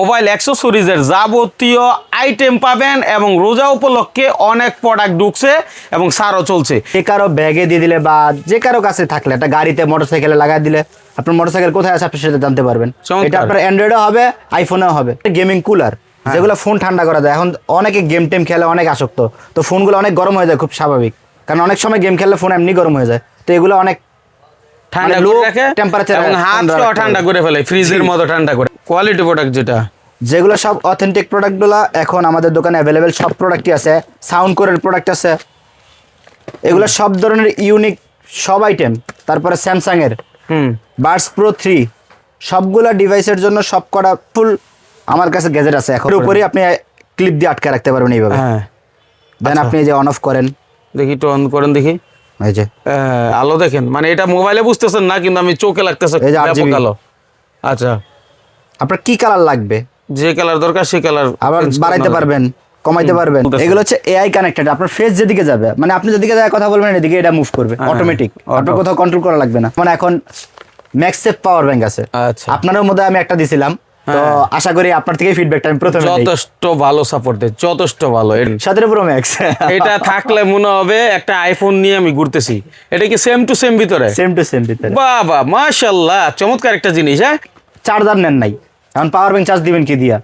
Mobile অ্যাক্সেসরিজের যাবতীয় item পাবেন এবং রোজা উপলক্ষে অনেক প্রোডাক্ট ঢুকছে এবং ছাড়ও চলছে। যে কারো ব্যাগে দিয়ে দিলে বা যে কারো কাছে থাকলে একটা গাড়িতে মোটরসাইকেলে লাগাই দিলে আপনার মোটরসাইকেল কোথায় আছে আপনি সেটা জানতে পারবেন। এটা আপনার অ্যান্ড্রয়েডও হবে, আইফোনেও হবে। গেমিং কুলার যেগুলো ফোন ঠান্ডা করা যায়, এখন অনেকে গেম টেম খেলে অনেক আসক্ত, তো ফোনগুলো অনেক গরম হয়ে যায়, খুব স্বাভাবিক, কারণ অনেক সময় গেম খেললে ফোন এমনি গরম হয়ে যায়। তো এগুলো অনেক ঠান্ডা করে রাখে এবং হাতটাও ঠান্ডা করে ফেলে, ফ্রিজের মতো ঠান্ডা করে। কোয়ালিটি প্রোডাক্ট যেগুলো সব অথেন্টিক প্রোডাক্টগুলো এখন আমাদের দোকানে অ্যাভেলেবেল, সব প্রোডাক্টই আছে। সাউন্ড কোরের প্রোডাক্ট আছে, এগুলো সব ধরনের ইউনিক সব আইটেম। তারপরে স্যামসাং এর বাডস প্রো 3 সবগুলা ডিভাইসের জন্য সব কটা ফুল আমার কাছে গ্যাজেট আছে। এখন উপরে আপনি ক্লিপ দিয়ে আটকে রাখতে পারবেন এইভাবে। দেন আপনি এই যে অন অফ করেন, দেখি একটু অন করেন দেখি, এই যে আলো দেখেন, মানে এটা মোবাইলে বুঝতেছেন না কিন্তু আমি চোখে লাগতেছে ব্যাপক আলো। আচ্ছা, আপনার কি কালার লাগবে, যে কালার দরকার সেই কালার আবার বাড়াইতে পারবেন, কমাইতে পারবেন। এগুলো হচ্ছে এআই কানেক্টেড, আপনার ফেস যেদিকে যাবে, মানে আপনি যেদিকে যায় কথা বলবেন এদিকে এটা মুভ করবে অটোমেটিক, আপনার কোথাও কন্ট্রোল করা লাগবে না। মানে এখন ম্যাক্সসেফ পাওয়ার ব্যাংক আছে। আচ্ছা, আপনার মধ্যে আমি একটা দিছিলাম, তো আশা করি আপনার থেকে ফিডব্যাকটা আমি প্রথমে নেই। যথেষ্ট ভালো সাপোর্ট দেয়, যথেষ্ট ভালো। 17 প্রো ম্যাক্স এটা থাকলে মনে হবে একটা আইফোন নিয়ে আমি ঘুরতেছি। এটা কি সেম টু সেম ভিতরে? সেম টু সেম ভিতরে। বাবা মাশাআল্লাহ, চমৎকার একটা জিনিস। হ্যাঁ, চার্জার নেন নাই, এখন পাওয়ার ব্যাংক চার্জ দিবেন কি দিয়া?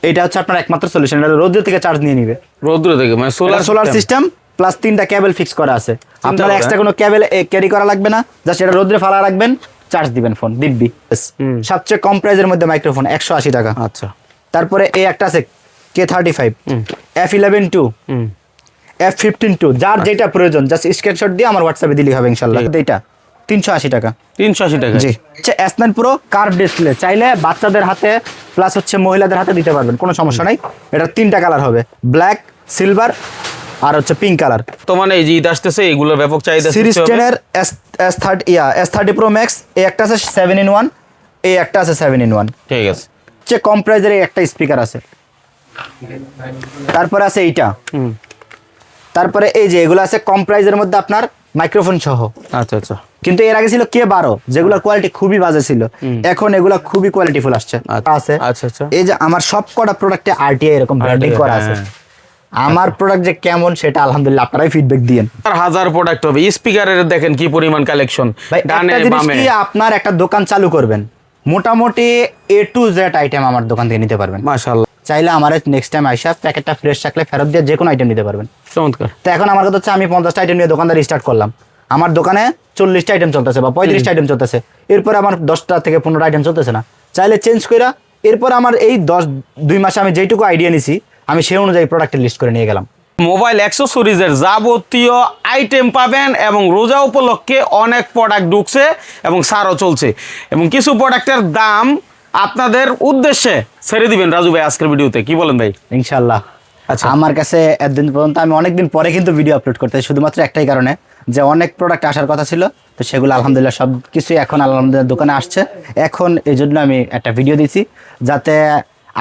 এটা হচ্ছে আপনার একমাত্র সলিউশন। এটা রৌদ্র থেকে চার্জ নিয়ে নিবে, রৌদ্র থেকে, মানে সোলার সিস্টেম প্লাস 3টা কেবল ফিক্স করা আছে। আপনার এক্সট্রা কোনো কেবল ক্যারি করা লাগবে না, জাস্ট এটা রৌদ্রে ফালা রাখবেন, চার্জ দিবেন, ফোন দিব্যি। সবচেয়ে কম প্রাইজের মধ্যে মাইক্রোফোন 180 টাকা। আচ্ছা, তারপরে এই একটা আছে K35, F11 II, F15 II, যার যেটা প্রয়োজন জাস্ট স্ক্রিনশট দিয়ে আমার হোয়াটসঅ্যাপে দিলেই হবে ইনশাআল্লাহ। এটা 380 টাকা। 380 টাকা। জি, হচ্ছে S9 Pro কার্ভ ডিসপ্লে, চাইলে বাচ্চাদের হাতে প্লাস হচ্ছে মহিলাদের হাতে দিতে পারবেন, কোনো সমস্যা নাই। এটা 3টা কালার হবে, ব্ল্যাক, সিলভার আর হচ্ছে পিঙ্ক কালার। তো মানে এই যে ঈদ আসতেছে, এগুলোর ব্যাপক চাহিদা। সিরিজ 10 এর S30 Pro Max, এই একটা আছে 7-in-1, এই একটা আছে 7-in-1। ঠিক আছে, হচ্ছে কম প্রাইজের এই একটা স্পিকার আছে। তারপরে আছে এইটা, তারপরে এই যে এগুলো আছে কম প্রাইজের মধ্যে আপনার মাইক্রোফোন সহ। আচ্ছা আচ্ছা। কিন্তু এর আগে ছিল K12, যেগুলোর কোয়ালিটি খুবই বাজে ছিল, এখন এগুলা খুবই কোয়ালিটিফুল আসছে। আচ্ছা আচ্ছা। এই যে আমার সব কটা প্রোডাক্টে RTI এরকম ব্র্যান্ডিং করা আছে। আমার প্রোডাক্ট যে কেমন সেটা আলহামদুলিল্লাহ আপনারাই ফিডব্যাক দিয়েন। হাজার প্রোডাক্ট হবে, স্পিকারের দেখেন কি পরিমাণ কালেকশন। ডানে বামে আপনার একটা দোকান চালু করবেন, মোটামুটি A to Z আইটেম আমার দোকান থেকে নিতে পারবেন। মাশাআল্লাহ। চাইলে আমার নেক্সট টাইম আইসা প্যাকেটটা ফ্রেশ থাকলে ফেরত দিয়ে যে কোনো আইটেম নিতে পারবেন। চমৎকার। তো এখন আমার কথা হচ্ছে আমি 50টা আইটেম নিয়ে দোকানদারি স্টার্ট করলাম, আমার দোকানে 40টা আইটেম চলতেছে বা 35টা আইটেম চলতেছে, এরপরে আমার 10টা থেকে 15টা আইটেম চলতেছে না, চাইলে চেঞ্জ কইরা এরপর আমার এই 2 মাসে আমি যেইটুকু আইডিয়া নিছি আমি সেই অনুযায়ী প্রোডাক্টের লিস্ট করে নিয়ে গেলাম। মোবাইল অ্যাক্সেসরিজের যাবতীয় আইটেম পাবেন এবং রোজা উপলক্ষে অনেক প্রোডাক্ট ঢুকছে এবং ছাড়ও চলছে, এবং কিছু প্রোডাক্টের দাম আপনাদের উদ্দেশ্যে ছেড়ে দিবেন রাজু ভাই আজকের ভিডিওতে। কি বলেন ভাই? ইনশাআল্লাহ। আচ্ছা, আমার কাছে এতদিন পর্যন্ত আমি অনেকদিন পরে কিন্তু ভিডিও আপলোড করতে, শুধুমাত্র একটাই কারণে যে অনেক প্রোডাক্ট আসার কথা ছিল, তো সেগুলো আলহামদুলিল্লাহ সব কিছুই এখন আলহামদুলিল্লাহ দোকানে আসছে। এখন এই জন্য আমি একটা ভিডিও দিছি যাতে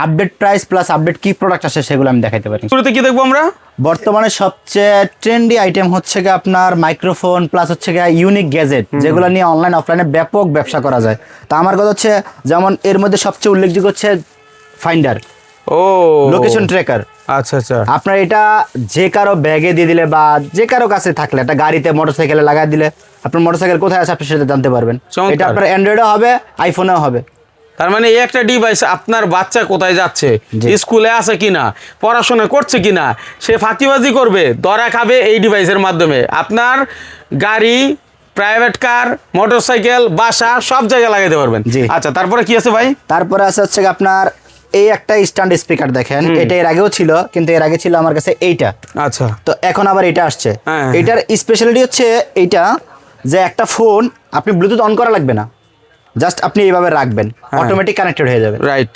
আপডেট প্রাইস প্লাস আপডেট কি প্রোডাক্ট আসে সেগুলো আমি দেখাইতে পারি। শুরুতে কি দেখবো আমরা? বর্তমানে সবচেয়ে ট্রেন্ডি আইটেম হচ্ছে গিয়ে আপনার মাইক্রোফোন প্লাস হচ্ছে গিয়ে ইউনিক গ্যাজেট, যেগুলো নিয়ে অনলাইন অফলাইনে ব্যাপক ব্যবসা করা যায়। তো আমার কথা হচ্ছে যেমন এর মধ্যে সবচেয়ে উল্লেখযোগ্য হচ্ছে ফাইন্ডার, লোকেশন ট্র্যাকার। আচ্ছা আচ্ছা। আপনার এটা যে কারো ব্যাগে দিয়ে দিলে বা যে কারো কাছে থাকলে একটা গাড়িতে মোটরসাইকেলে লাগাই দিলে আপনার মোটরসাইকেল কোথায় আছে আপনি সেটা জানতে পারবেন। এটা আপনার অ্যান্ড্রয়েডও হবে, আইফোনেও হবে। তার মানে এই একটা ডিভাইস আপনার বাচ্চা কোথায় যাচ্ছে, স্কুলে আছে কিনা, পড়াশোনা করছে কিনা, সে ফাঁকিবাজি করবে, ধরা খাবে এই ডিভাইসের মাধ্যমে। আপনার গাড়ি, প্রাইভেট কার, মোটরসাইকেল, বাসা সব জায়গায় লাগাইতে পারবেন। আচ্ছা, তারপরে কি আছে ভাই? তারপরে আছে হচ্ছে আপনার এই একটা স্ট্যান্ড স্পিকার দেখেন, এটা এর আগেও ছিল, কিন্তু এর আগে ছিল আমার কাছে এইটা। আচ্ছা, তো এখন আবার এটা আসছে। এটার স্পেশালিটি হচ্ছে এইটা যে একটা ফোন আপনি ব্লুটুথ অন করা লাগবে না, জাস্ট আপনি এইভাবে রাখবেন, অটোমেটিক কানেক্টেড হয়ে যাবে। রাইট,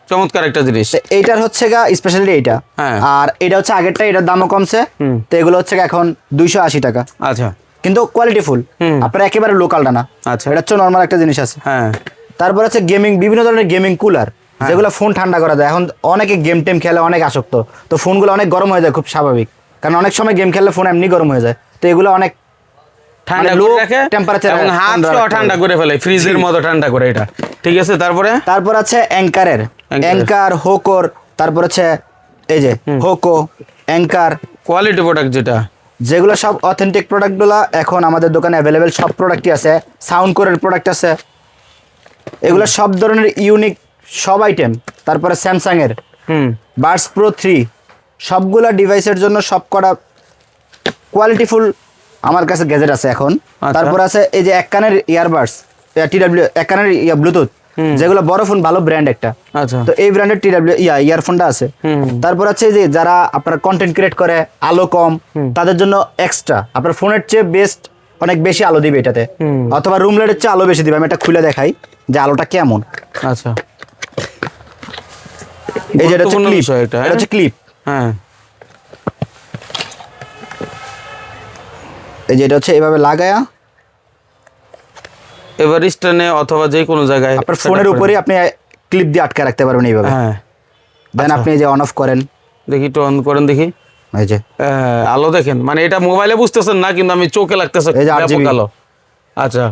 চমৎকার একটা জিনিস। এইটার হচ্ছে গা স্পেশালিটি এইটা। আর এটা হচ্ছে আগেরটা, এটার দামও কমছে, তো এগুলো হচ্ছে এখন 280 টাকা। আচ্ছা, কিন্তু কোয়ালিটি ফুল, আপনার একেবারে লোকালটা না। আচ্ছা, এটা হচ্ছে নর্মাল একটা জিনিস আছে। হ্যাঁ। তারপর হচ্ছে গেমিং, বিভিন্ন ধরনের গেমিং কুলার, যেগুলো ফোন ঠান্ডা করা যায়। এখন অনেকে গেম টেম খেলে অনেক আসক্ত, তো ফোনগুলো অনেক গরম হয়ে যায়, খুব স্বাভাবিক, কারণ অনেক সময় গেম খেললে ফোন এমনি গরম হয়ে যায়। তো এগুলো অনেক ঠান্ডা মানে করে low রাখে temperature এবং হাত ঠান্ডা সহ রাখতে ঠান্ডা করে ফেলে ফ্রিজের মতো ঠান্ডা করে এটা। ঠিক আছে, তারপর আছে অ্যাঙ্কারের, Anchor। অ্যাঙ্কার, হোকোর, তারপর হচ্ছে এই যে হোকো, অ্যাঙ্কার, কোয়ালিটি প্রোডাক্ট যেটা। যেগুলো সব অথেন্টিক প্রোডাক্টগুলো এখন আমাদের দোকানে অ্যাভেলেবেল সব প্রোডাক্টই আছে। সাউন্ড কোরের প্রোডাক্ট আছে, এগুলো সব ধরনের ইউনিক সব আইটেম। তারপরে স্যামসাংয়ের বাডস প্রো 3 সবগুলা ডিভাইসের জন্য সব কটা কোয়ালিটিফুল আমার কাছে গ্যাজেট আছে এখন। আচ্ছা। তারপর আছে এই যে এক কানের ইয়ারবাডস, টিডব্লিউ এক কানের ব্লুটুথ, যেগুলো বড় ফোন, ভালো ব্র্যান্ড একটা। আচ্ছা। তো এই ব্র্যান্ডের টিডব্লিউ ইয়ারফোনটা আছে। তারপর আছে এই যে যারা আপনার কন্টেন্ট ক্রিয়েট করে, আলো কম, তাদের জন্য এক্সট্রা আপনার ফোনের চেয়ে বেস্ট অনেক বেশি আলো দিবে এটাতে, অথবা রুম লাইটের চেয়ে আলো বেশি দিবে। আমি এটা খুলে দেখাই যে আলোটা কেমন। আচ্ছা, এই যে এটা হচ্ছে গুরুত্বপূর্ণ ক্লিপ, বিষয় এটা, এটা হচ্ছে ক্লিপ। হ্যাঁ। এই যে এটা হচ্ছে এভাবে লাগায়া এবার স্ট্যান্ডে অথবা যে কোনো জায়গায় আপনার ফোনের উপরে আপনি ক্লিপ দিয়ে আটকে রাখতে পারবেন এইভাবে। হ্যাঁ। দেন আপনি এই যে অন অফ করেন, দেখি একটু অন করেন দেখি। এই যে আলো দেখেন, মানে এটা মোবাইলে বুঝতেছেন না, কিন্তু আমি চোখে লাগতেছে এই যে 8 ব্যাপক GB। আলো। আচ্ছা,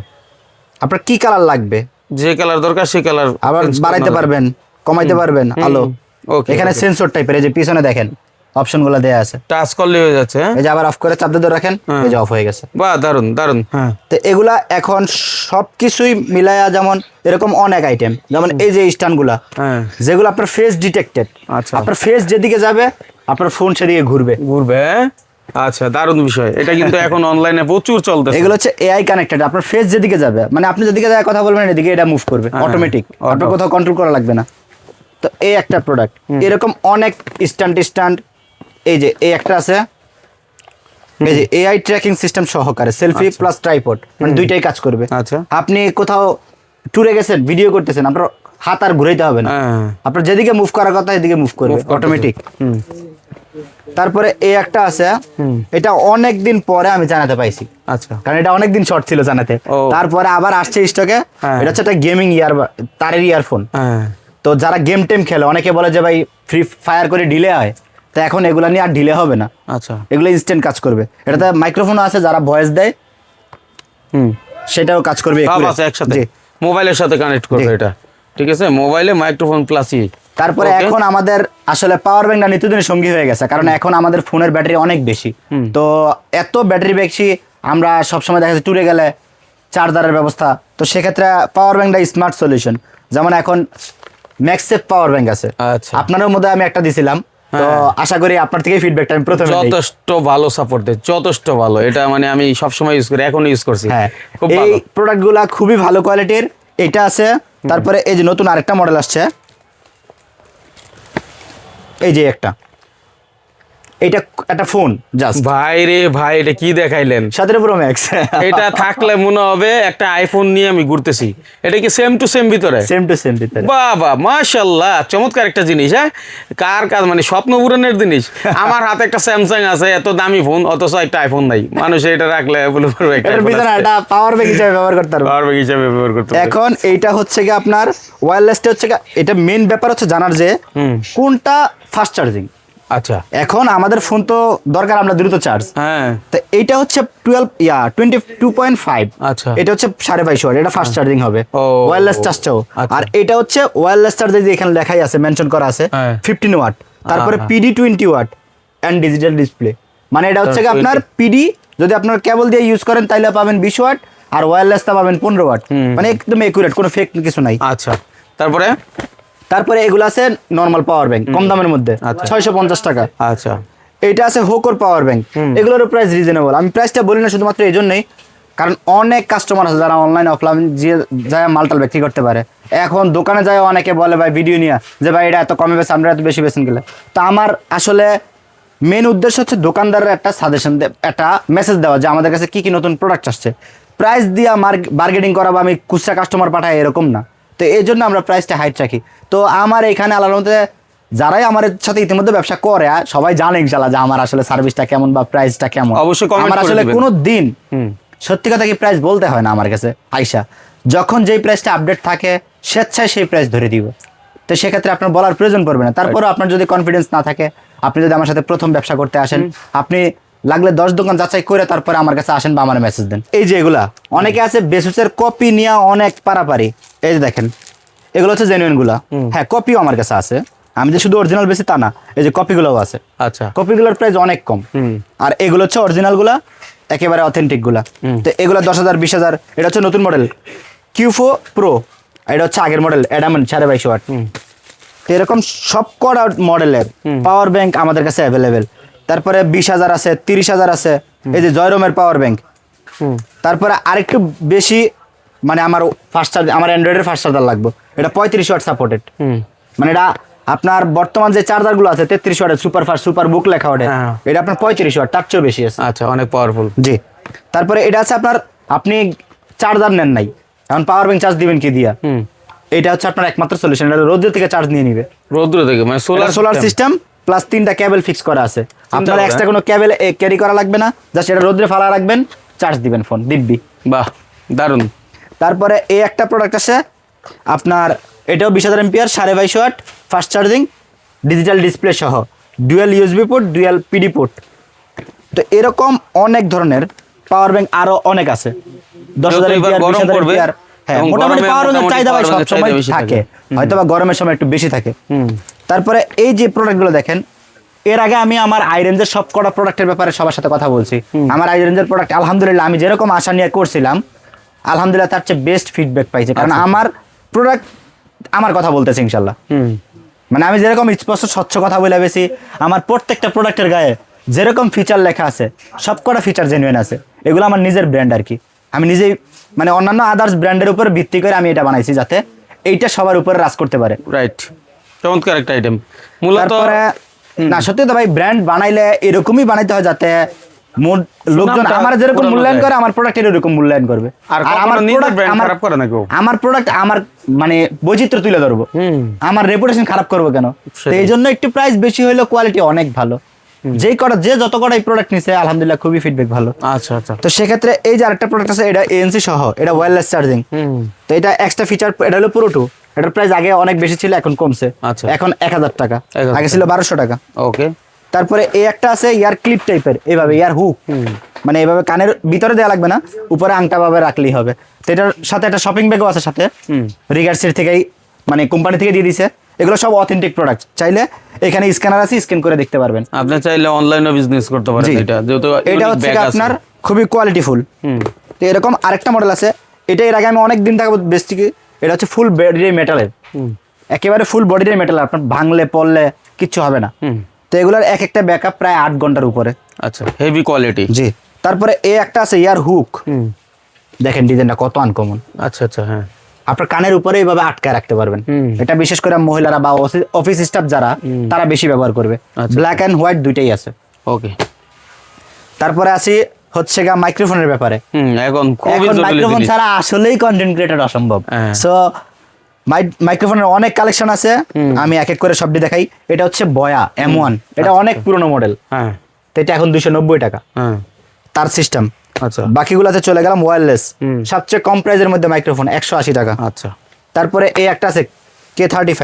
আপনার কি কালার লাগবে যে কালার দরকার সেই কালার আবার বাড়াইতে পারবেন, কমাইতে পারবেন আলো। ওকে, এখানে সেন্সর টাইপের, এই যে পিছনে দেখেন অপশনগুলো দেয়া আছে। টাচ করলে হয়ে যাচ্ছে। হ্যাঁ, এই যে আবার অফ করে চাপ দিয়ে ধরে রাখেন, এই যে অফ হয়ে গেছে। বাহ, দারুন দারুন। হ্যাঁ, তো এগুলা এখন সবকিছুই মিলায়া যেমন এরকম অনেক আইটেম, যেমন এই যে স্ট্যান্ডগুলা, হ্যাঁ, যেগুলো আপনার ফেস ডিটেক্টেড। আচ্ছা। আপনার ফেস যেদিকে যাবে আপনার ফোন সেদিকে ঘুরবে। ঘুরবে। আচ্ছা, দারুণ বিষয় এটা, কিন্তু এখন অনলাইনে প্রচুর চলতেছে। এগুলো হচ্ছে এআই কানেক্টেড। আপনার ফেস যেদিকে যাবে, মানে আপনি যেদিকে যায় কথা বলবেন এদিকে এটা মুভ করবে অটোমেটিক, আপনার কোথাও কন্ট্রোল করা লাগবে না। তো এই একটা প্রোডাক্ট, এরকম অনেক স্ট্যান্ড। এই যে এই একটা আছে, এই যে এআই ট্র্যাকিং সিস্টেম সহকারে সেলফি প্লাস ট্রাইপড, মানে দুইটাই কাজ করবে। আচ্ছা। আপনি কোথাও ট্যুরে গেছেন, ভিডিও করতেছেন, আপনার হাত আর ঘুরাইতে হবে না, হ্যাঁ, আপনার যেদিকে মুভ করার কথা এদিকে মুভ করবে অটোমেটিক। তারপরে এই একটা আছে, এটা অনেক দিন পরে আমি জানাতে পাইছি, আচ্ছা, কারণ এটা অনেক দিন শর্ট ছিল জানাতে। ও। তারপরে আবার আসছে স্টকে। হ্যাঁ। এটা হচ্ছে একটা গেমিং তারের ইয়ারফোন। হ্যাঁ, তো যারা গেম টেম খেলে, অনেকে বলে যে ভাই ফ্রি ফায়ার করে ডিলে হয়, তো এখন এগুলা নিয়ে আর ডিলে হবে না, আচ্ছা, এগুলো ইনস্ট্যান্ট কাজ করবে। এটাতে মাইক্রোফোন আছে, যারা ভয়েস দেয় সেটাও কাজ করবে সব accurate। আছে একসাথে, জি। মোবাইলের সাথে কানেক্ট করবে জি। এটা। ঠিক আছে, মোবাইলে মাইক্রোফোন প্লাসই। তারপরে Okay। এখন আমাদের আসলে পাওয়ার ব্যাংকটা নিত্যদিনের সঙ্গী হয়ে গেছে, কারণ এখন আমাদের ফোনের ব্যাটারি অনেক বেশি। তো এত ব্যাটারি বেশি, আমরা সবসময় দেখা যাচ্ছে ট্যুরে গেলে চার্জারের ব্যবস্থা, তো সেক্ষেত্রে পাওয়ার ব্যাংকটা স্মার্ট সলিউশন। যেমন এখন ম্যাক্সেফ পাওয়ার ব্যাংক আছে, আচ্ছা। আপনাদের মধ্যে আমি একটা দিছিলাম, তো আশা করি আপনার থেকে ফিডব্যাকটা আমি প্রথমে দেই। যথেষ্ট ভালো সাপোর্ট দেয়, যথেষ্ট ভালো। এটা মানে আমি সবসময় ইউজ করি, এখন ইউজ করছি। হ্যাঁ, খুব এই ভালো। প্রোডাক্টগুলা খুবই ভালো কোয়ালিটির। এটা আছে, তারপরে এই যে নতুন আরেকটা মডেল আসছে, এই যে এটা একটা ফোন জাস্ট ভাই রে ভাই, এটা কি দেখাইলেন? 17 প্রো ম্যাক্স। এটা থাকলে মনে হবে একটা আইফোন নিয়ে আমি ঘুরতেছি। এটা কি সেম টু সেম ভিতরে? সেম টু সেম ভিতরে। বাবা, মাশাআল্লাহ, চমৎকার একটা জিনিস। হ্যাঁ, কার কাজ, মানে স্বপ্ন পূরণের জিনিস। আমার হাতে একটা স্যামসাং আছে, এত দামি ফোন, অথচ একটা আইফোন নাই। মানুষ এটা রাখলে বলে করবে একটা এটার ভিতরে একটা পাওয়ার ব্যাংক হিসেবে ব্যবহার করতে পারবো। পাওয়ার ব্যাংক হিসেবে ব্যবহার করতে পারবে। এখন এইটা হচ্ছে কি আপনার ওয়্যারলেসটা হচ্ছে কি, এটা মেইন ব্যাপার হচ্ছে জানার যে কোনটা ফাস্ট চার্জিং। আচ্ছা, এখন আমাদের ফোন তো দরকার আমরা দ্রুত চার্জ, হ্যাঁ, তো এইটা হচ্ছে 22.5। আচ্ছা। এটা হচ্ছে 2.5 ওয়াট, এটা ফাস্ট চার্জিং হবে, ও, ওয়্যারলেস চার্জটাও। আচ্ছা। আর এটা হচ্ছে ওয়্যারলেস চার্জ, যে এখানে লেখাই আছে, মেনশন করা আছে, হ্যাঁ। 15 ওয়াট। তারপরে হ্যাঁ। PD 20 watt and digital display. মানে এটা হচ্ছে কি আপনার পিডি যদি আপনার কেবল দিয়ে ইউজ করেন তাহলে পাবেন 20 ওয়াট, আর ওয়্যারলেসটা পাবেন 15 ওয়াট। মানে একদম একুরেট, কোনো ফেক কিছু নাই। আচ্ছা। তারপরে এগুলো আছে নরমাল পাওয়ার ব্যাংক, কম দামের মধ্যে, আচ্ছা। 650 টাকা। আচ্ছা, এইটা আছে হোকোর পাওয়ার ব্যাংক, এগুলোর প্রাইস রিজনেবল। আমি প্রাইসটা বলি না শুধুমাত্র এই জন্যই, কারণ অনেক কাস্টমার আছে যারা অনলাইন অফলাইন যে যায় মালটাল বিক্রি করতে পারে। এখন দোকানে যায় অনেকে বলে ভাই ভিডিও নিয়ে যে ভাই এটা এত কমে বেছে, আমরা এত বেশি বেছেন গেলে। তো আমার আসলে মেন উদ্দেশ্য হচ্ছে দোকানদারের একটা সাজেশন, একটা মেসেজ দেওয়া যে আমাদের কাছে কি কি নতুন প্রোডাক্ট আসছে। প্রাইস দিয়ে বার্গেনিং করা বা আমি খুচরা কাস্টমার পাঠাই এরকম না। তো এই জন্য আমরা প্রাইসটা হাইট রাখি। তো আমার এখানে আলাদার মধ্যে যারাই আমার সাথে ইতিমধ্যে ব্যবসা করে সবাই জানে ইনশাল্লাহ যে আমার আসলে সার্ভিসটা কেমন বা প্রাইসটা কেমন। অবশ্যই comment আমার করে আসলে দিবেন। কোনো দিন সত্যি কথা কি প্রাইস বলতে হয় না আমার কাছে আইসা, যখন যেই প্রাইসটা আপডেট থাকে স্বেচ্ছায় সেই প্রাইস ধরে দিব। তো সেক্ষেত্রে আপনার বলার প্রয়োজন পড়বে না। তারপরেও আপনার যদি কনফিডেন্স না থাকে, আপনি যদি আমার সাথে প্রথম ব্যবসা করতে আসেন, আপনি লাগলে 10 দোকান যাচাই করে তারপরে আমার কাছে আসেন বা আমার মেসেজ দেন। এই যে এগুলা অনেকে আছে বেসুসের কপি নিয়ে অনেক পারাপারি, এই যে দেখেন এগুলো হচ্ছে জেনুইন গুলা। হ্যাঁ কপিও আমার কাছে আছে, আমি যে শুধু অরিজিনাল বেশি তা না, এই যে কপিগুলোও আছে। আচ্ছা কপিগুলোর প্রাইস অনেক কম, আর এগুলো হচ্ছে অরিজিনাল গুলা, একেবারে অথেন্টিক গুলা। তো এগুলো 10,000 20,000। এটা হচ্ছে নতুন মডেল Q4 Pro, এটা হচ্ছে আগের মডেল অ্যাডামেন্ট 2250 ওয়াট। তো এরকম সব কটা মডেলের পাওয়ার ব্যাংক আমাদের কাছে অ্যাভেলেবেল। তারপরে 20,000 আছে, 30,000 আছে, এই যে জয়রমের পাওয়ার ব্যাংক। তারপরে আরেকটু বেশি মানে আমার ফাস্ট চার্জ, আমার অ্যান্ড্রয়েডের ফাস্ট চার্জার লাগবে, এটা 35 ওয়াট সাপোর্টেড। মানে এটা আপনার বর্তমান যে চার্জারগুলো আছে 33 ওয়াটের সুপার ফাস্ট সুপার বুক লেখা ওঠে, এটা আপনার 35 ওয়াট, তার চেয়েও বেশি আছে। আচ্ছা অনেক পাওয়ারফুল। জি। তারপরে এটা আছে আপনার, আপনি চার্জার নেন নাই, এখন পাওয়ার ব্যাংক চার্জ দিবেন কি দিয়া, এটা হচ্ছে আপনার একমাত্র সলিউশন। এটা রোদ্র থেকে চার্জ নিয়ে নিবে, রৌদ্র থেকে মানে সোলার সিস্টেম প্লাস 3টা কেবল ফিক্স করা আছে, আপনার এক্সট্রা কোনো কেবল ক্যারি করা লাগবে না, জাস্ট এটা রোদ্রে ফালা রাখবেন, চার্জ দিবেন ফোন দিব্যি। বাহ দারুন। তারপরে এই একটা প্রোডাক্ট আছে আপনার, এটাও 20,000 MPR 2250 watt fast charging, digital display সহ, dual USB port, dual PD port. তো এরকম অনেক ধরনের পাওয়ার ব্যাংক আরো অনেক আছে, 10,000 এমপিআর 20,000 এমপিআর। হ্যাঁ মোটামুটি পাওয়ার ব্যাংকের চাহিদা ভাই সব সময় থাকে, হয়তো বা গরমের সময় একটু বেশি থাকে। তারপরে এই যে প্রোডাক্টগুলো দেখেন, এর আগে আমি আমার আই রেঞ্জের সব কটা প্রোডাক্টের ব্যাপারে সবার সাথে কথা বলছি। আমার আই রেঞ্জের প্রোডাক্ট আলহামদুলিল্লাহ আমি যেরকম আশা নিয়ে করছিলাম আলহামদুলিল্লাহ তার চেয়ে বেস্ট ফিডব্যাক পাইছি, কারণ আমার প্রোডাক্ট আমার কথা বলতেছে ইনশাল্লাহ। মানে আমি যেরকম স্পষ্ট স্বচ্ছ কথা বলে বেশি, আমার প্রত্যেকটা প্রোডাক্টের গায়ে যেরকম ফিচার লেখা আছে সব কটা ফিচার জেনুইন আছে। এগুলো আমার নিজের ব্র্যান্ড আর কি, আমি নিজেই মানে অন্যান্য আদার্স ব্র্যান্ডের উপর ভিত্তি করে আমি এটা বানাইছি যাতে এইটা সবার উপরে রাজ করতে পারে। রাইট, চমৎকার একটা আইটেম। মূলত তারপরে না সত্যি তো ভাই ব্র্যান্ড বানাইলে এরকমই বানাইতে হয় যাতে লোকজন আমার যেরকম মূল্যায়ন করে আমার প্রোডাক্টের এরকম মূল্যায়ন করবে। আর আমার প্রোডাক্ট খারাপ করে না কেউ, আমার প্রোডাক্ট আমার মানে বৈচিত্র্য তুলে ধরবো, আমার রেপুটেশন খারাপ করবো কেন? তো এই জন্য একটু প্রাইস বেশি হইলেও কোয়ালিটি অনেক ভালো। যত কটা এই প্রোডাক্ট নিছে আলহামদুলিল্লাহ খুবই ফিডব্যাক ভালো। আচ্ছা আচ্ছা। তো সেক্ষেত্রে এই যে আরেকটা প্রোডাক্ট আছে, এটা ANC সহ, এটা ওয়্যারলেস চার্জিং। তো এটা এক্সট্রা ফিচার, এটা হলো Pro 2, এটার প্রাইস আগে অনেক বেশি ছিল, এখন কমছে, এখন 1000 টাকা, আগে ছিল 1200 টাকা। ওকে। তারপরে এই একটা আছে ইয়ার ক্লিপ টাইপের, এইভাবে ইয়ার হুক, মানে এইভাবে কানের ভিতরে দেওয়া লাগবে না, উপরে আংটা ভাবে রাখলেই হবে। তো এটার সাথে একটা শপিং ব্যাগও আছে সাথে, রিগার্সের থেকেই মানে কোম্পানি থেকে দিয়ে দিছে। এগুলো সব অথেন্টিক প্রোডাক্ট, চাইলে এখানে স্ক্যানার আছে, স্ক্যান করে দেখতে পারবেন। আপনি চাইলে অনলাইনে বিজনেস করতে পারেন। এটা হচ্ছে আপনার খুবই কোয়ালিটিফুল। তো এরকম আরেকটা মডেল আছে, এটা এর আগে আমি অনেক দিন থাকবো বেসিক্যালি, এটা হচ্ছে ফুল বডির মেটালের, একেবারে ফুল বডির মেটাল, আপনার ভাঙলে পড়লে কিচ্ছু হবে না। তো এগুলোর এক একটা ব্যাকআপ প্রায় 8 ঘন্টার উপরে। আচ্ছা, হেভি কোয়ালিটি। জি। তারপরে এই একটা আছে ইয়ার হুক, দেখেন ডিজাইনটা কত আনকমন। আচ্ছা আচ্ছা। হ্যাঁ, আপনার কানের উপরে এইভাবে আটকায় রাখতে পারবেন। এটা বিশেষ করে মহিলারা বা অফিস স্টাফ যারা, তারা বেশি ব্যবহার করবে। ব্ল্যাক এন্ড হোয়াইট দুইটাই আছে। ওকে। তারপরে আসি হচ্ছে গা মাইক্রোফোনের ব্যাপারে। এখন মাইক্রোফোন ছাড়া আসলেই কন্টেন্ট ক্রিয়েটর অসম্ভব। সো মাইক্রোফোনের অনেক কালেকশন আছে, আমি এক এক করে সবটি দেখাই। এটা হচ্ছে বয়া M1, এটা অনেক পুরনো মডেল। হ্যাঁ, তো এটা এখন 290 টাকা তার সিস্টেম। আচ্ছা, বাকিগুলোতে চলে গেলাম ওয়্যারলেস, সবচেয়ে কম প্রাইজের মধ্যে মাইক্রোফোন 180 টাকা। আচ্ছা। তারপরে এই একটা আছে K35,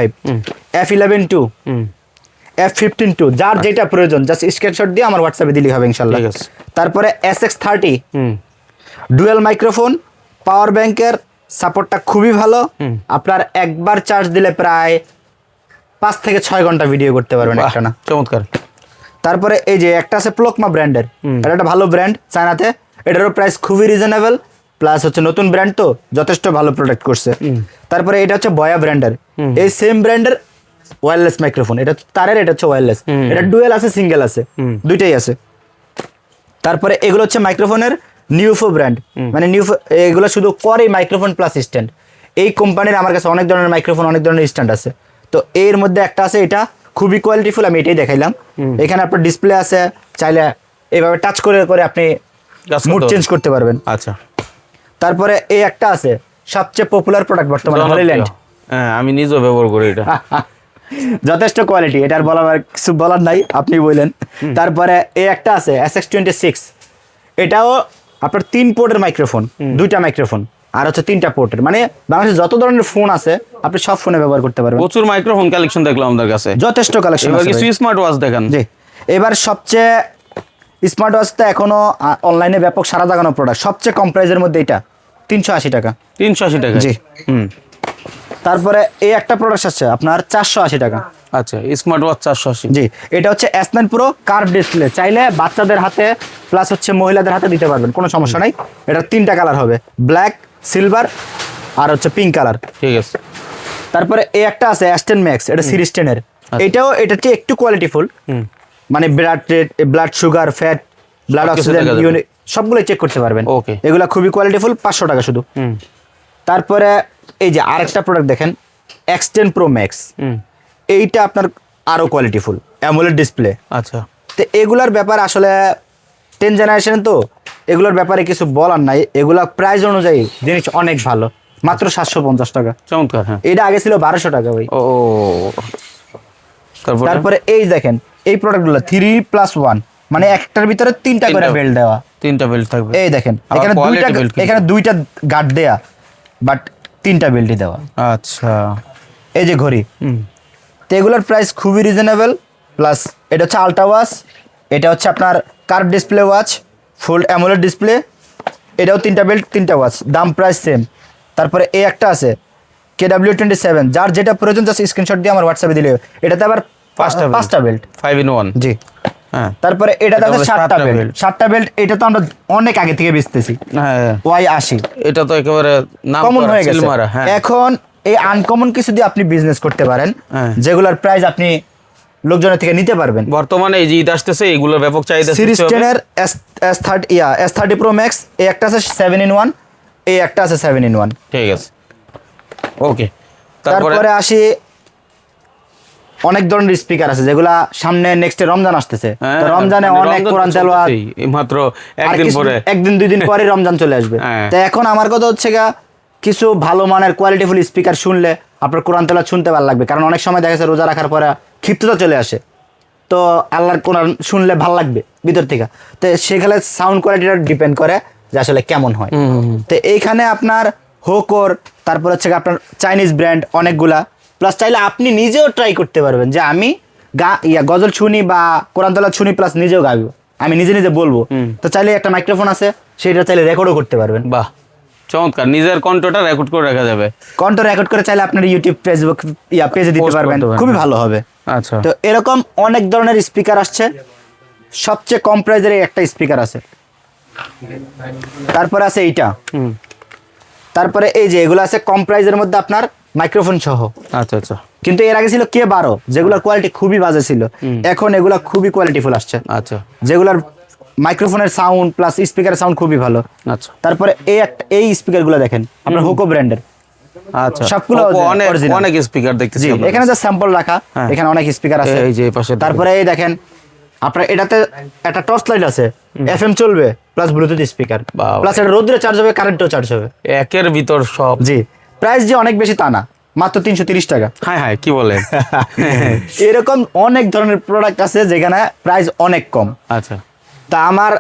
F11-2, F15-2, যার যেটা প্রয়োজন জাস্ট স্ক্রিনশট দিয়ে আমার হোয়াটসঅ্যাপে দিলেই হবে ইনশাআল্লাহ। তারপরে SX30, ডুয়াল মাইক্রোফোন, পাওয়ার ব্যাংকের সাপোর্টটা খুবই ভালো, আপনার একবার চার্জ দিলে প্রায় 5 থেকে 6 ঘন্টা ভিডিও করতে পারবেন একটা না। চমৎকার। তারপরে এই যে একটা আছে প্লোকমা ব্র্যান্ডের, এটা একটা ভালো ব্র্যান্ড চায়নাতে, এটারও প্রাইস খুবই রিজনেবল, প্লাস হচ্ছে নতুন ব্র্যান্ড তো যথেষ্ট ভালো প্রোডাক্ট করছে। তারপরে এটা হচ্ছে বয়া ব্র্যান্ডের, এই সেম ব্র্যান্ডের ওয়্যারলেস মাইক্রোফোন, এটা তারের, এটা হচ্ছে ওয়্যারলেস, এটা ডুয়েল আছে সিঙ্গেল আছে, দুইটাই আছে। তারপরে এগুলো হচ্ছে মাইক্রোফোনের নিউফো ব্র্যান্ড, মানে নিউফো এগুলো শুধু করে মাইক্রোফোন প্লাস স্ট্যান্ড। এই কোম্পানির আমার কাছে অনেক ধরনের মাইক্রোফোন, অনেক ধরনের স্ট্যান্ড আছে। তো এর মধ্যে একটা আছে, এটা খুবই কোয়ালিটিফুল, আমি এটাই দেখাইলাম। এখানে আপনার ডিসপ্লে আছে, চাইলে এইভাবে টাচ করে করে আপনি মুড চেঞ্জ করতে পারবেন। আচ্ছা। তারপরে এই একটা আছে সবচেয়ে পপুলার প্রোডাক্ট বর্তমানে, হলিল্যান্ড। হ্যাঁ, আমি নিজেও ব্যবহার করি এটা, যথেষ্ট কোয়ালিটি, এটার কিছু বলার নাই, আপনি বললেন। তারপরে এই একটা আছে SX26, এটাও আপনার 3 পোর্টের মাইক্রোফোন, 2টা মাইক্রোফোন আর হচ্ছে 3টা পোর্টের, মানে বাংলাদেশে যত ধরনের ফোন আছে আপনি সব ফোনে ব্যবহার করতে পারবেন। প্রচুর মাইক্রোফোন কালেকশন দেখলাম আমাদের কাছে, যথেষ্ট কালেকশন আছে। কিছু স্মার্ট ওয়াচ দেখেন। জি। এবার সবচেয়ে স্মার্ট ওয়াচ তো এখনো অনলাইনে ব্যাপক সারা জাগানো প্রোডাক্ট, সবচেয়ে কম প্রাইসের মধ্যে এটা 380 টাকা। 380 টাকা? জি। হুম। তারপরে এই একটা প্রোডাক্ট আছে আপনার 480 টাকা। আচ্ছা, স্মার্ট ওয়াচ 480। জি, এটা হচ্ছে S9 প্রো কার্ভ ডিসপ্লে, চাইলে বাচ্চাদের হাতে প্লাস হচ্ছে মহিলাদের হাতে দিতে পারবেন, কোনো সমস্যা নাই। এটা 3টা কালার হবে, ব্ল্যাক, সিলভার আর হচ্ছে পিঙ্ক কালার। ঠিক আছে। তারপরে এই একটা আছে S10 ম্যাক্স, এটা সিরিজ 10 এর। এটাও এটা হচ্ছে একটু কোয়ালিটিফুল, মানে blood rate, blood sugar, fat, blood সবকিছু অক্সিজেন দেখা যাবে। ইউনিট সবগুলো চেক করতে পারবেন। Okay. এগুলা খুবই কোয়ালিটিফুল, 500 টাকা শুধু। তারপরে এই যে আরেকটা প্রোডাক্ট দেখেন, X10 প্রো ম্যাক্স, এইটা আপনার আরো কোয়ালিটিফুল, অ্যামোলেড ডিসপ্লে। আচ্ছা। তো এগুলার ব্যাপারে আসলে 10 জেনারেশন তো, এগুলোর ব্যাপারে কিছু বলার নাই। এগুলা প্রাইস অনুযায়ী জিনিস অনেক ভালো, মাত্র 750 টাকা। চমৎকার। হ্যাঁ। এটা আগে ছিল 1200 টাকা ভাই। ও, তারপরে এই দেখেন এই প্রোডাক্টগুলো 3+1, মানে একটার ভিতরে 3টা করে তিনটা। বেল্ট দেওয়া। 3টা বেল্ট থাকবে। এই দেখেন আবার এখানে quality দুইটা, belt কিন্তু। এখানে 2টা গার্ড দেয়া, বাট 3টা বেল্টই দেওয়া। আচ্ছা। এই যে ঘড়ি, তো এগুলোর প্রাইস খুবই রিজনেবল। প্লাস এটা হচ্ছে আলট্রা ওয়াচ, এটা হচ্ছে আপনার কার্ভ ডিসপ্লে ওয়াচ, ফুল অ্যামোলেড ডিসপ্লে, এটাও 3টা বেল্ট 3টা ওয়াচ, দাম প্রাইস সেম। তারপরে এই একটা আছে KW27, যার যেটা প্রয়োজন জাস্ট স্ক্রিনশট দিয়ে আমার হোয়াটসঅ্যাপে দিলে হবে। এটাতে আবার 5টা বেল্ট। 5 in 1। জি। হ্যাঁ। তারপরে এটাতে এটা আছে হলো 7টা সাতটা বেল্ট। belt। 7টা বেল্ট, এটা তো আমরা অনেক আগে থেকে বেচতেছি, হ্যাঁ, Y80 এটা তো একেবারে নাম কমন করা, হয়ে গেছে। সিলমারা। হ্যাঁ। এখন এই আনকমন কিছু দিয়ে আপনি বিজনেস করতে পারেন, হ্যাঁ। যেগুলোর প্রাইস আপনি লোকজনের থেকে নিতে পারবেন। বর্তমানে এই যে ঈদ আসতেছে, এগুলোর ব্যাপক চাহিদা সিরিজ সৃষ্টি হবে। 10 এর S30 Pro Max, এই একটা আছে 7 in 1, এই একটা আছে 7 in 1। ঠিক আছে। ওকে। তারপরে তারপরে আসি, অনেক ধরনের স্পিকার আছে যেগুলা সামনে নেক্সট রমজান আসতেছে, তো রমজানে মানে অনেক রমজান তো কোরআন তেলাওয়াত, চলতেছেই, এই মাত্র আর একদিন পরে। একদিন 2 দিন পরে রমজান চলে আসবে। হ্যাঁ। তো এখন আমার কথা হচ্ছে গা, কিছু ভালো মানের কোয়ালিটিফুল স্পিকার শুনলে আপনার কোরআন তেলাওয়াত শুনতে ভালো লাগবে, কারণ অনেক সময় দেখা যাচ্ছে রোজা রাখার পরে ক্ষিপ্ততা চলে আসে, তো আল্লাহর কোরআন শুনলে ভালো লাগবে ভিতর থেকে। তো সেখানে সাউন্ড কোয়ালিটিটা ডিপেন্ড করে যে আসলে কেমন হয়। তো এইখানে আপনার হোকর, তারপর হচ্ছে গিয়ে আপনার চাইনিজ ব্র্যান্ড অনেকগুলা, প্লাস চাইলে আপনি নিজেও ট্রাই করতে পারবেন যে আমি গজল শুনি বা কোরআন তেলাওয়াত শুনি, প্লাস নিজেও গাইবো, আমি নিজে নিজে বলবো। তো চাইলে একটা মাইক্রোফোন আছে, সেটা চাইলে রেকর্ডও করতে পারবেন। বাহ, চমৎকার। নিজের কণ্ঠটা রেকর্ড করে রাখা যাবে। কণ্ঠ রেকর্ড করে চাইলে আপনার ইউটিউব, ফেসবুক পেজে দিতে Post পারবেন, করতে পারবেন। খুবই ভালো হবে। আচ্ছা। তো এরকম অনেক ধরনের স্পিকার আসছে, সবচেয়ে কম প্রাইজের একটা স্পিকার আছে। তারপরে আছে এইটা, তারপরে এই যে এগুলো আছে কম প্রাইজের মধ্যে আপনার মাইক্রোফোন সহ। আচ্ছা আচ্ছা কিন্তু এর আগে ছিল K12, যেগুলোর কোয়ালিটি খুবই বাজে ছিল। এখন এগুলা খুবই কোয়ালিটিফুল আসছে, আচ্ছা যেগুলোর মাইক্রোফোনের সাউন্ড প্লাস স্পিকারের সাউন্ড খুবই ভালো। আচ্ছা তারপরে এই স্পিকারগুলো দেখেন আপনার হোকো ব্র্যান্ডের, আচ্ছা। সবগুলো Oppo অনেক original। অনেক স্পিকার দেখতেছি জি, আপনার এখানে কাছে। যে স্যাম্পল রাখা, হ্যাঁ। এখানে অনেক স্পিকার আছে। এই যে এই পাশে দেখেন। তারপরে এই দেখেন আপনার এটাতে একটা টর্চ লাইট আছে, FM চলবে, প্লাস ব্লুটুথ স্পিকার, বাহ। প্লাস এটা রোদ্রে চার্জ হবে, কারেন্টেও চার্জ হবে। একের ভিতর সব। জি, প্রাইস যে অনেক বেশি তা না, মাত্র 330 টাকা। হ্যাঁ হ্যাঁ, কি বলেন? এরকম অনেক ধরনের প্রোডাক্ট আছে যেখানে প্রাইস অনেক কম। আচ্ছা। তা আমার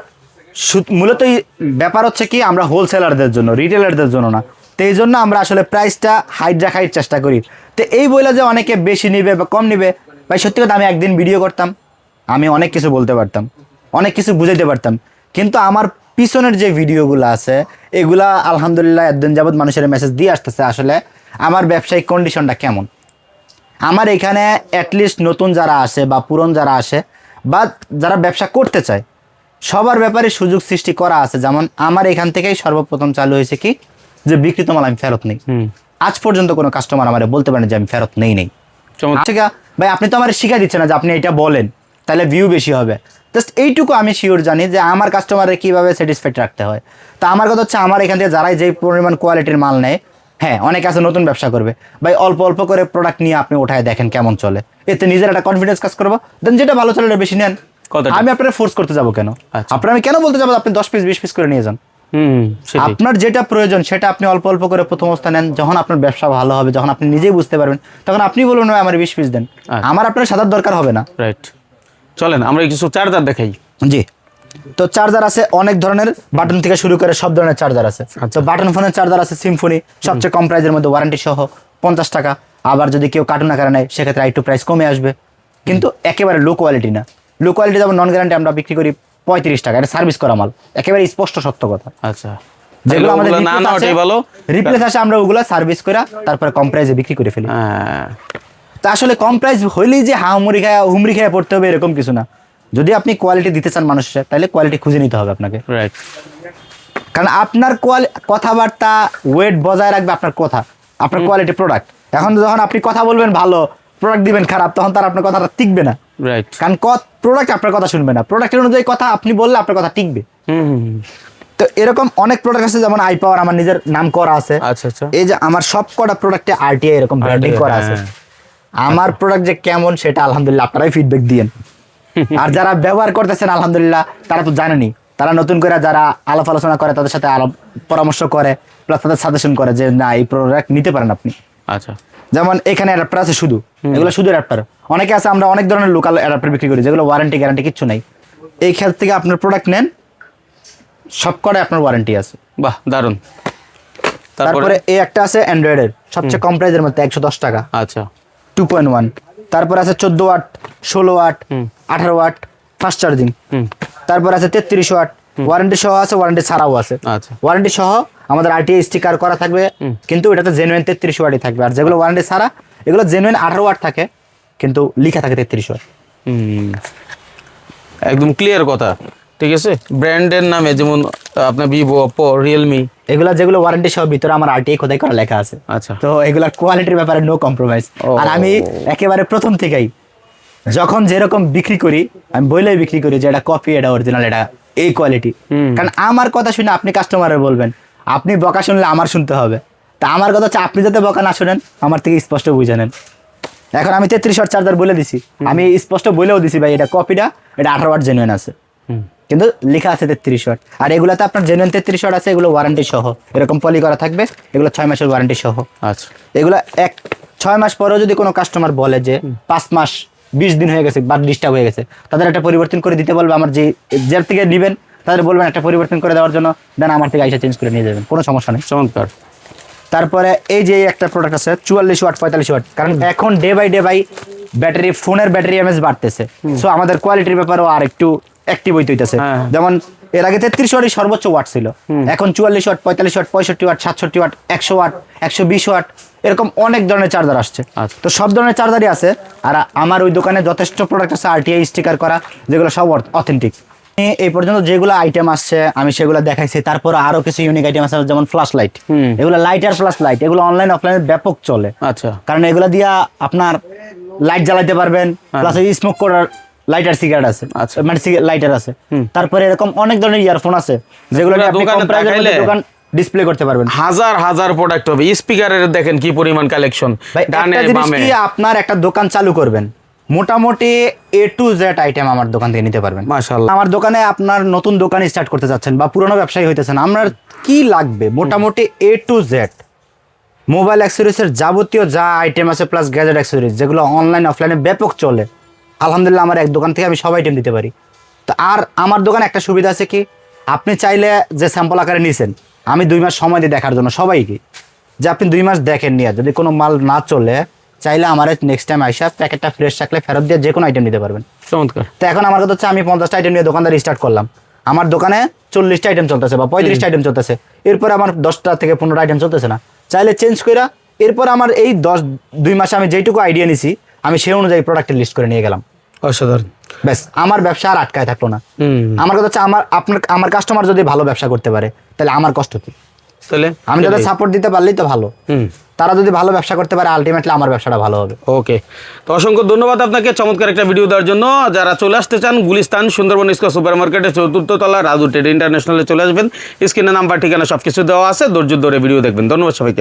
মূলত এই ব্যাপার হচ্ছে কি, আমরা হোলসেলারদের জন্য, রিটেলারদের জন্য না। তো এই জন্য আমরা আসলে প্রাইসটা হাইড রাখার চেষ্টা করি। তো এই বইলা যে অনেকে বেশি নিবে বা কম নিবে, ভাই সত্যি কথা আমি একদিন ভিডিও করতাম, আমি অনেক কিছু বলতে পারতাম, অনেক কিছু বুঝাইতে পারতাম, কিন্তু আমার পিছনের যে ভিডিওগুলো আছে এগুলা আলহামদুলিল্লাহ একদিন যাবত মানুষের মেসেজ দিয়ে আসতেছে আসলে আমার ব্যবসায়িক কন্ডিশনটা কেমন। আমার এখানে অ্যাটলিস্ট নতুন যারা আসে বা পুরন যারা আসে বা যারা ব্যবসা করতে চায়, সবার ব্যাপারে সুযোগ সৃষ্টি করা আছে। যেমন আমার এখান থেকেই সর্বপ্রথম চালু হয়েছে কি, যে বিক্রিত মাল আমি ফেরত নেই। আজ পর্যন্ত কোনো কাস্টমার আমার বলতে পারেন যে আমি ফেরত নেই। চমৎকার। আচ্ছা ভাই, আপনি তো আমার শিখাই দিচ্ছেন না যে আপনি এটা বলেন তাহলে ভিউ বেশি হবে। জাস্ট এইটুকু আমি শিওর জানি যে আমার কাস্টমারের কীভাবে স্যাটিসফাইড রাখতে হয়। তা আমার কথা হচ্ছে, আমার এখান থেকে যারাই যেই পরিমাণ কোয়ালিটির মাল নেয়, হ্যাঁ অনেক আছে নতুন ব্যবসা করবে, ভাই অল্প অল্প করে প্রোডাক্ট নিয়ে আপনি ওঠায় দেখেন কেমন চলে, এতে নিজের একটা কনফিডেন্স কাজ করবো। দেন যেটা ভালো চলে বেশি নেন, কথাটা। আমি আপনার ফোর্স করতে যাবো কেন? আচ্ছা। আপনার আমি কেন বলতে যাবো আপনি 10 পিস 20 পিস করে নিয়ে যান? সেটাই। আপনার যেটা প্রয়োজন সেটা আপনি অল্প অল্প করে প্রথম অবস্থা নেন। যখন আপনার ব্যবসা ভালো হবে, যখন আপনি নিজেই বুঝতে পারবেন, তখন আপনি বলুন ভাই আমার 20 পিস দেন, আচ্ছা। আমার আপনার সাদার দরকার হবে না। রাইট। চলেন আমরা কিছু চার্জার দেখাই। জি, তো চার্জার আছে অনেক ধরনের, বাটন থেকে শুরু করে সব ধরনের চার্জার আছে। তো বাটন ফোনের চার্জার আছে সিম্ফনি, সবচেয়ে কম প্রাইজের মধ্যে, ওয়ারেন্টি সহ 50 টাকা। আবার যদি কেউ কার্টুন আকারে নেয় সেক্ষেত্রে একটু প্রাইস কমে আসবে, কিন্তু একেবারে লো কোয়ালিটি না। লো কোয়ালিটি যেমন নন গ্যারান্টি আমরা বিক্রি করি 35 টাকা, এটা সার্ভিস করা মাল, একেবারে স্পষ্ট সত্য কথা। আচ্ছা, যেগুলো আমাদের না না ওটাই ভালো, রিপ্লেস আসে আমরা ওগুলো সার্ভিস করে তারপরে কম প্রাইসে বিক্রি করে ফেলি। হ্যাঁ তা আসলে কম প্রাইস হইলেই যে হুমড়ি খায় পড়তে হবে এরকম কিছু না। যদি আপনি কোয়ালিটি দিতে চান মানুষের, তাহলে কোয়ালিটি খুঁজে নিতে হবে আপনাকে। রাইট, কারণ আপনার কথাবার্তা ওয়েট বজায় রাখবে আপনার কথা, আপনার কোয়ালিটি প্রোডাক্ট। এখন যখন আপনি কথা বলবেন ভালো, প্রোডাক্ট দিবেন খারাপ, তখন তার আপনার কথাটা টিকবে না। রাইট, কারণ প্রোডাক্ট আপনার কথা শুনবে না, প্রোডাক্টের অনুযায়ী কথা আপনি বললে আপনার কথা টিকবে। তো এরকম অনেক প্রোডাক্ট আছে, যেমন আই পাওয়ার আমার নিজের নাম করা আছে। আচ্ছা আচ্ছা, এই যে আমার সব কটা প্রোডাক্টে আরটিআই এরকম ব্র্যান্ডিং করা আছে। আমার প্রোডাক্ট যে কেমন সেটা আলহামদুলিল্লাহ আপনারাই ফিডব্যাক দিয়েন। আর যারা ব্যবহার করতেছেন আলহামদুলিল্লাহ তারা তো জানেনি, তারা নতুন করে যারা আলাপ আলোচনা করে তাদের সাথে আলাপ পরামর্শ করে, প্লাস তাদের সাজেশন করে যে না এই প্রোডাক্ট নিতে পারেন আপনি। আচ্ছা, যেমন এখানে অ্যাডাপ্টার আছে শুধু, এগুলো শুধু অ্যাডাপ্টার। অনেকে আছে আমরা অনেক ধরনের লোকাল অ্যাডাপ্টার বিক্রি করি যেগুলো ওয়ারেন্টি গ্যারান্টি কিচ্ছু নাই। এই ক্ষেত্র থেকে আপনার প্রোডাক্ট নেন, সব করে আপনার ওয়ারেন্টি আছে। বাহ দারুন। তারপরে এই একটা আছে অ্যান্ড্রয়েডের সবচেয়ে কম প্রাইসের মধ্যে 110 টাকা, আচ্ছা 2.1। তারপর আছে 14 watt, 16 watt, 18 watt fast charging. তারপর আছে 33 ওয়াট, ওয়ারেন্টি সহ আছে, ওয়ারেন্টি ছাড়াও আছে। আচ্ছা, ওয়ারেন্টি সহ আমাদের আরটিআই স্টিকার করা থাকবে, কিন্তু এটাতে জেনুইন 33 ওয়াটই থাকবে। আর যেগুলো ওয়ারেন্টি ছাড়া এগুলো জেনুইন 18 ওয়াট থাকে, কিন্তু লেখা থাকে 33 ওয়াট। একদম ক্লিয়ার কথা। ঠিক আছে, ব্র্যান্ডের নামে যেমন আপনার ভিভো, ওপো, রিয়েলমি, এগুলা যেগুলো ওয়ারেন্টি সহ ভিতরে আমার আরটিআই খোদাই করা লেখা আছে। আচ্ছা, তো এগুলার কোয়ালিটির ব্যাপারে নো কম্প্রোমাইজ। আর আমি একেবারে প্রথম থেকেই যখন যেরকম বিক্রি করি আমি বলেই বিক্রি করি যে এটা কপি, এটা অরিজিনাল, এটা এই কোয়ালিটি। কারণ আমার কথা শুনে আপনি কাস্টমারের বলবেন, আপনি বকা শুনলে আমার শুনতে হবে। তা আমার কথা হচ্ছে আপনি যাতে বকা না শুনেন, আমার থেকে স্পষ্ট বুঝে নেন। এখন আমি 33 ওয়াট চার্জার বলে দিছি, আমি স্পষ্ট বলেও দিছি ভাই এটা কপিটা, এটা 18 ওয়াট জেনুইন আছে, কিন্তু লেখা আছে 33 ওয়াট। আর এগুলাতে আপনার জেনুইন 33 ওয়াট আছে, এগুলো ওয়ারেন্টি সহ এরকম পলি করা থাকবে, এগুলো 6 মাসের ওয়ারেন্টি সহ। আচ্ছা, এগুলো 6 মাস পরেও যদি কোনো কাস্টমার বলে যে 5 মাস 20 দিন হয়ে গেছে বা ডিস্টার্ব হয়ে গেছে, তাদের একটা পরিবর্তন করে দিতে বলবে। আমার যার থেকে নেবেন তাদের বলবেন একটা পরিবর্তন করে দেওয়ার জন্য, দেন আমার থেকে আইসা চেঞ্জ করে নিয়ে যাবেন, কোনো সমস্যা নেই। চমৎকার। তারপরে এই যে একটা প্রোডাক্ট আছে 44 ওয়াট 45 ওয়াট, কারণ এখন ডে বাই ব্যাটারি, ফোনের ব্যাটারি এমএস বাড়তেছে, সো আমাদের কোয়ালিটির ব্যাপারেও আর একটু অ্যাক্টিভ হইতেছে। যেমন এর আগে 33 ওয়াটই সর্বোচ্চ ওয়াট ছিল, এখন 44 watt 45 watt 65 watt 67 watt 100 watt 120 watt এরকম অনেক ধরনের চার্জার আসছে। তো সব ধরনের চার্জারই আছে। আর আমার ওই দোকানে যথেষ্ট প্রোডাক্ট আছে আরটিআই স্টিকার করা, যেগুলো সব অথেন্টিক। এই পর্যন্ত যেগুলো আইটেম আসছে আমি সেগুলো দেখাইছি। তারপর আরো কিছু ইউনিক আইটেম আছে, যেমন ফ্ল্যাশ লাইট। এগুলো লাইটার ফ্ল্যাশ লাইট, এগুলো অনলাইন অফলাইনে ব্যাপক চলে। আচ্ছা, কারণ এগুলো দিয়া আপনার লাইট জ্বালাইতে পারবেন, প্লাস স্মোক করার লাইটার সিগারেট আছে, মানে লাইটার আছে। তারপরে এরকম অনেক ধরনের ইয়ারফোন আছে যেগুলো আপনি কম প্রাইসের মধ্যে দোকান ডিসপ্লে করতে পারবেন। হাজার হাজার প্রোডাক্ট হবে। স্পিকারের দেখেন কি পরিমাণ কালেকশন। ডানে বামে আপনার একটা দোকান চালু করবেন, মোটামুটি A to Z আইটেম আমার দোকান থেকে নিতে পারবেন। মাশাআল্লাহ। আমার দোকানে আপনার নতুন দোকান স্টার্ট করতে যাচ্ছেন বা পুরনো ব্যবসায়ী হইতেছেন, আপনার কি লাগবে মোটামুটি A to Z মোবাইল অ্যাক্সেসরিজের যাবতীয় যা আইটেম আছে, প্লাস গ্যাজেট অ্যাক্সেসরিজ যেগুলো অনলাইন অফলাইনে ব্যাপক চলে, আলহামদুলিল্লাহ আমার এক দোকান থেকে আমি সব আইটেম দিতে পারি। তো আর আমার দোকানে একটা সুবিধা আছে কি, আপনি চাইলে যে স্যাম্পল আকারে নিছেন, আমি 2 মাস সময় দিই দেখার জন্য সবাইকে, যে আপনি 2 মাস দেখেন নিয়ে যদি কোনো মাল না চলে, চাইলে আমার নেক্সট টাইম আইসা প্যাকেটটা ফ্রেশ থাকলে ফেরত দিয়ে যে কোনো আইটেম নিতে পারবেন। চমৎকার। তো এখন আমার কথা হচ্ছে আমি 50টা আইটেম নিয়ে দোকানদার স্টার্ট করলাম, আমার দোকানে 40টা আইটেম চলতেছে বা 35টা আইটেম চলতেছে, এরপরে আমার 10টা থেকে 15টা আইটেম চলতেছে না, চাইলে চেঞ্জ কইরা এরপর আমার এই 2 মাসে আমি যেইটুকু আইডিয়া নিছি আমি সেই অনুযায়ী প্রোডাক্টের লিস্ট করে নিয়ে গেলাম। অসাধারণ। ব্যাস আমার ব্যবসা আর আটকায় থাকলো না। আমার কথা হচ্ছে আমার কাস্টমার যদি ভালো ব্যবসা করতে পারে তাহলে আমার কষ্ট কি, তাহলে আমি যাদের সাপোর্ট দিতে পারলেই তো ভালো। তারা যদি ভালো ব্যবসা করতে পারে আলটিমেটলি আমার ব্যবসাটা ভালো হবে। ওকে, তো অসংখ্য ধন্যবাদ আপনাকে চমৎকার একটা ভিডিও দেওয়ার জন্য। যারা চলে আসতে চান গুলিস্তান সুন্দরবন স্কোয়ার সুপার মার্কেটের 4র্থ তলা রাজু ট্রেড ইন্টারন্যাশনালে চলে আসবেন। স্ক্রিনে নাম্বার ঠিকানা সবকিছু দেওয়া আছে, ধৈর্য ধরে ভিডিও দেখবেন। ধন্যবাদ সবাইকে।